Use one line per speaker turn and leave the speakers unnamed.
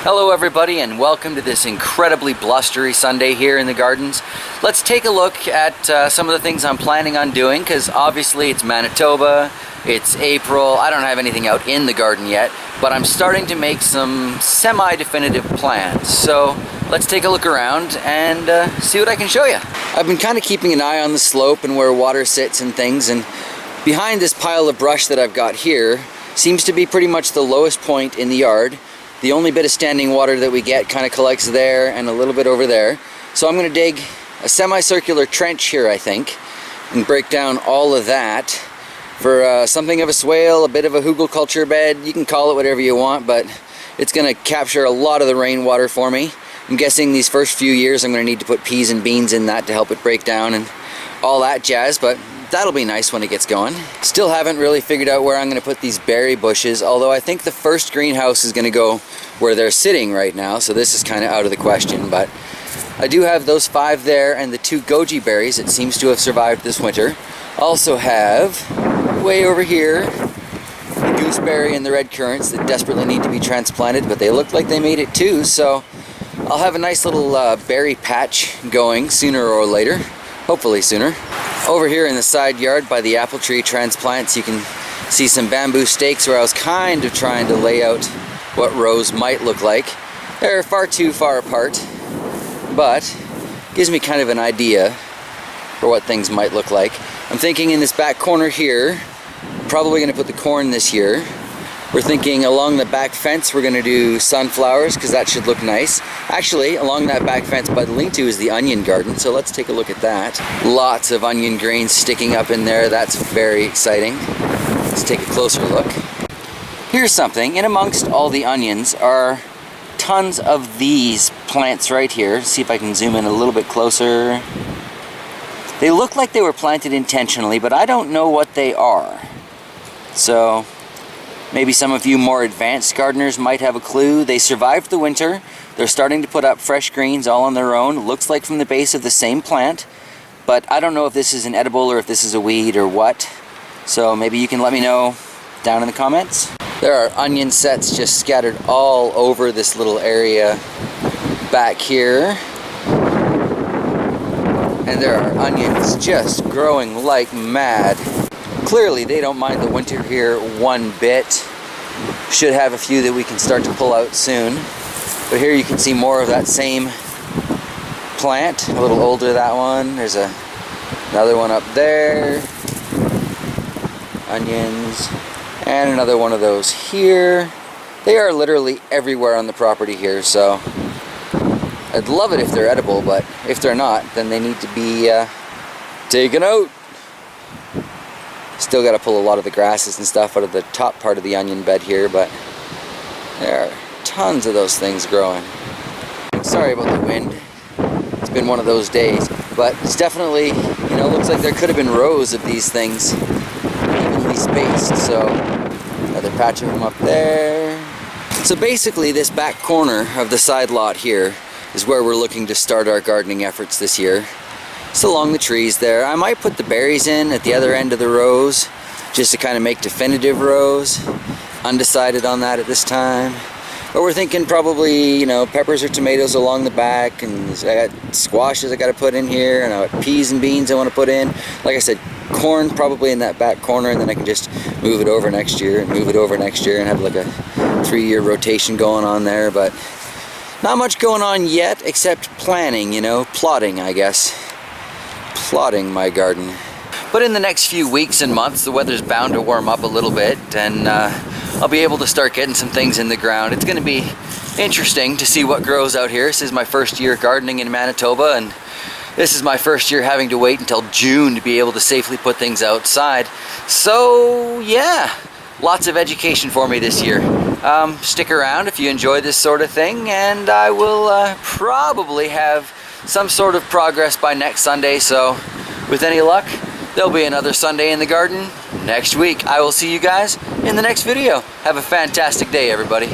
Hello everybody and welcome to this incredibly blustery Sunday here in the gardens. Let's take a look at some of the things I'm planning on doing, because obviously it's Manitoba, it's April, I don't have anything out in the garden yet, but I'm starting to make some semi-definitive plans. So let's take a look around and see what I can show you. I've been kind of keeping an eye on the slope and where water sits and things, and behind this pile of brush that I've got here seems to be pretty much the lowest point in the yard. The only bit of standing water that we get kind of collects there and a little bit over there. So I'm going to dig a semicircular trench here, I think, and break down all of that for something of a swale, a bit of a hugelkultur bed. You can call it whatever you want, but it's going to capture a lot of the rainwater for me. I'm guessing these first few years I'm going to need to put peas and beans in that to help it break down and all that jazz, but that'll be nice when it gets going. Still haven't really figured out where I'm going to put these berry bushes, although I think the first greenhouse is going to go where they're sitting right now, so this is kind of out of the question. But I do have those 5 there and the 2 goji berries that seems to have survived this winter. Also have, way over here, the gooseberry and the red currants that desperately need to be transplanted, but they look like they made it too, so I'll have a nice little berry patch going sooner or later. Hopefully sooner. Over here in the side yard by the apple tree transplants, you can see some bamboo stakes where I was kind of trying to lay out what rows might look like. They're far too far apart, but gives me kind of an idea for what things might look like. I'm thinking in this back corner here, probably going to put the corn this year. We're thinking along the back fence we're going to do sunflowers, because that should look nice. Actually, along that back fence by the lean-to is the onion garden, so let's take a look at that. Lots of onion grains sticking up in there. That's very exciting. Let's take a closer look. Here's something. In amongst all the onions are tons of these plants right here. See if I can zoom in a little bit closer. They look like they were planted intentionally, but I don't know what they are. So maybe some of you more advanced gardeners might have a clue. They survived the winter. They're starting to put up fresh greens all on their own. Looks like from the base of the same plant, but I don't know if this is an edible or if this is a weed or what. So maybe you can let me know down in the comments. There are onion sets just scattered all over this little area back here. And there are onions just growing like mad. Clearly they don't mind the winter here one bit. Should have a few that we can start to pull out soon. But here you can see more of that same plant. A little older, that one. There's another one up there. Onions. And another one of those here. They are literally everywhere on the property here, so I'd love it if they're edible, but if they're not, then they need to be taken out. Still got to pull a lot of the grasses and stuff out of the top part of the onion bed here, but there are tons of those things growing. Sorry about the wind. It's been one of those days, but it's definitely, you know, looks like there could have been rows of these things evenly spaced. So another patch of them up there. So basically this back corner of the side lot here is where we're looking to start our gardening efforts this year. Just along the trees there. I might put the berries in at the other end of the rows just to kind of make definitive rows. Undecided on that at this time. But we're thinking probably, you know, peppers or tomatoes along the back, and I got squashes I got to put in here, and I got peas and beans I want to put in. Like I said, corn probably in that back corner, and then I can just move it over next year and move it over next year and have like a 3-year rotation going on there. But not much going on yet except planning, you know, plotting, I guess. Plotting my garden. But in the next few weeks and months, the weather's bound to warm up a little bit, and I'll be able to start getting some things in the ground. It's going to be interesting to see what grows out here. This is my first year gardening in Manitoba, and this is my first year having to wait until June to be able to safely put things outside. So yeah, lots of education for me this year. Stick around if you enjoy this sort of thing, and I will probably have some sort of progress by next Sunday. So with any luck, there'll be another Sunday in the garden next week. I will see you guys in the next video. Have a fantastic day, everybody.